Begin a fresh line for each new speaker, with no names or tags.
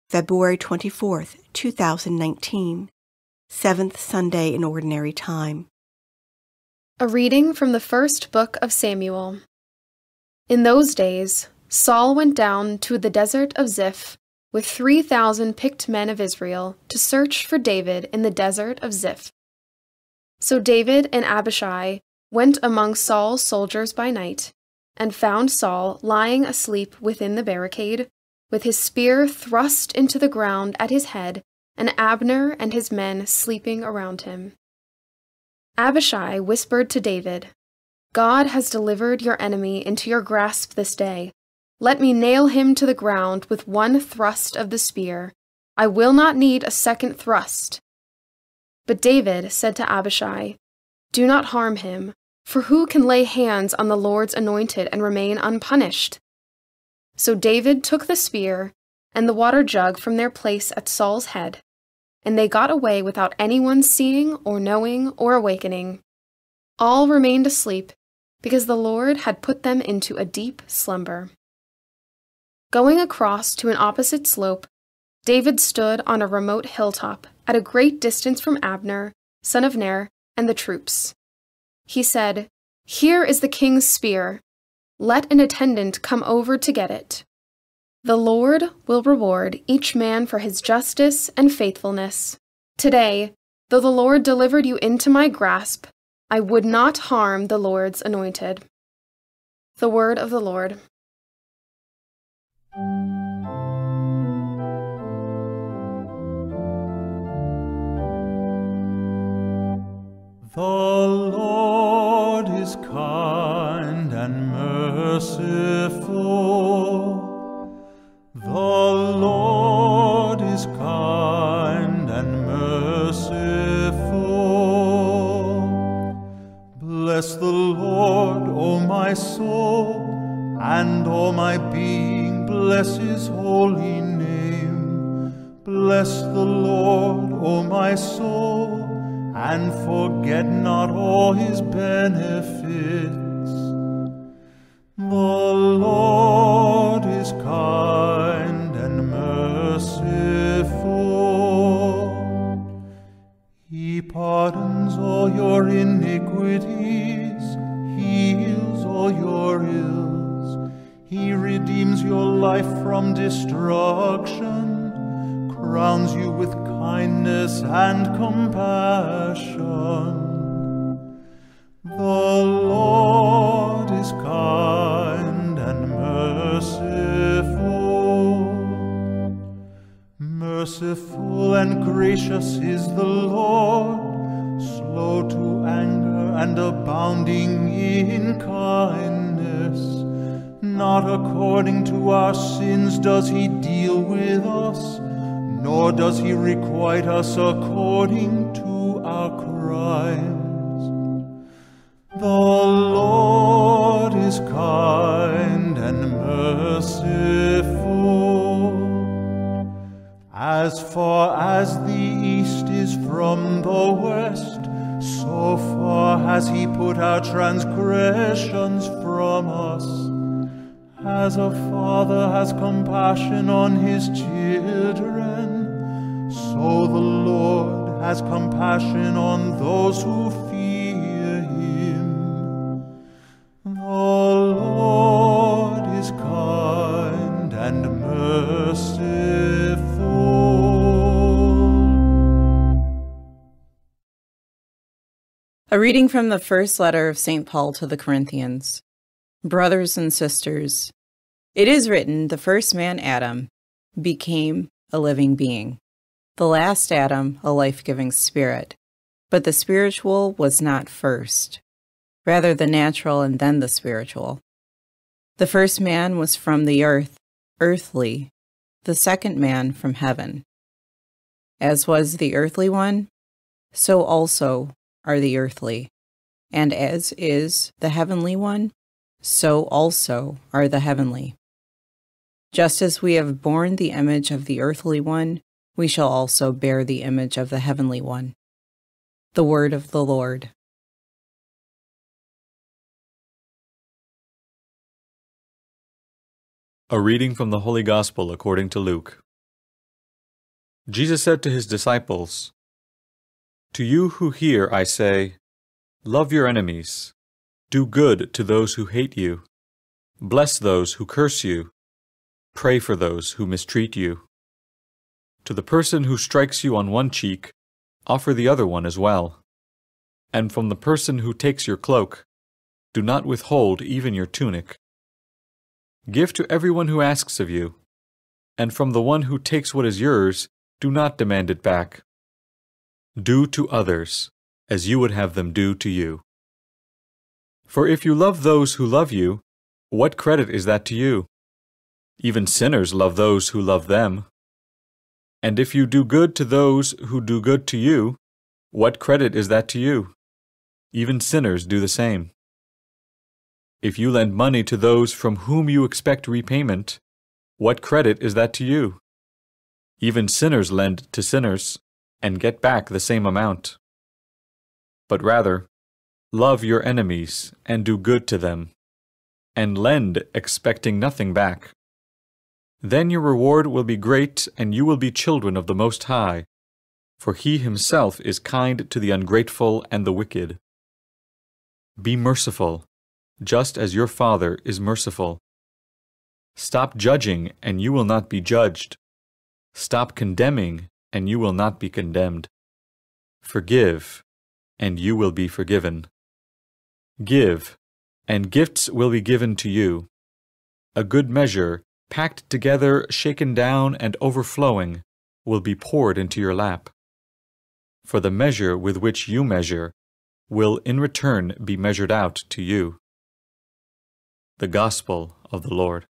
February 24th, 2019, 7th Sunday in Ordinary Time.
A reading from the first book of Samuel. In those days, Saul went down to the desert of Ziph with 3,000 picked men of Israel to search for David in the desert of Ziph. So David and Abishai went among Saul's soldiers by night, and found Saul lying asleep within the barricade, with his spear thrust into the ground at his head, and Abner and his men sleeping around him. Abishai whispered to David, "God has delivered your enemy into your grasp this day. Let me nail him to the ground with one thrust of the spear. I will not need a second thrust." But David said to Abishai, "Do not harm him, for who can lay hands on the Lord's anointed and remain unpunished?" So David took the spear and the water jug from their place at Saul's head, and they got away without anyone seeing or knowing or awakening. All remained asleep, because the Lord had put them into a deep slumber. Going across to an opposite slope, David stood on a remote hilltop at a great distance from Abner, son of Ner, and the troops. He said, "Here is the king's spear. Let an attendant come over to get it. The Lord will reward each man for his justice and faithfulness. Today, though the Lord delivered you into my grasp, I would not harm the Lord's anointed." The word of the Lord.
The Lord is kind and merciful. The Lord is kind and merciful. Bless the Lord, O my soul, and all my being, bless his holy name. Bless the Lord, O my soul, and forget not all his benefits. The Lord is kind and merciful. He pardons all your iniquities, he heals all your ills. He redeems your life from destruction, crowns you with kindness and compassion. The Lord is kind and merciful. Merciful and gracious is the Lord, slow to anger and abounding in kindness. Not according to our sins does he deal with us, nor does he requite us according to our crimes. The Lord is kind and merciful. As far as the east is from the west, so far has he put our transgressions from us. As a father has compassion on his children, so the Lord has compassion on those who fear him. The Lord is kind and merciful.
A reading from the first letter of St. Paul to the Corinthians. Brothers and sisters, it is written, the first man, Adam, became a living being. The last Adam, a life-giving spirit. But the spiritual was not first, rather the natural and then the spiritual. The first man was from the earth, earthly, the second man from heaven. As was the earthly one, so also are the earthly. And as is the heavenly one, so also are the heavenly. Just as we have borne the image of the earthly one, we shall also bear the image of the heavenly one. The word of the Lord.
A reading from the Holy Gospel according to Luke. Jesus said to his disciples, "To you who hear I say, love your enemies, do good to those who hate you, bless those who curse you, pray for those who mistreat you. To the person who strikes you on one cheek, offer the other one as well. And from the person who takes your cloak, do not withhold even your tunic. Give to everyone who asks of you, and from the one who takes what is yours, do not demand it back. Do to others as you would have them do to you. For if you love those who love you, what credit is that to you? Even sinners love those who love them. And if you do good to those who do good to you, what credit is that to you? Even sinners do the same. If you lend money to those from whom you expect repayment, what credit is that to you? Even sinners lend to sinners and get back the same amount. But rather, love your enemies and do good to them, and lend expecting nothing back. Then your reward will be great, and you will be children of the Most High, for He Himself is kind to the ungrateful and the wicked. Be merciful, just as your Father is merciful. Stop judging, and you will not be judged. Stop condemning, and you will not be condemned. Forgive, and you will be forgiven. Give, and gifts will be given to you. A good measure, packed together, shaken down, and overflowing, will be poured into your lap. For the measure with which you measure will in return be measured out to you. The Gospel of the Lord.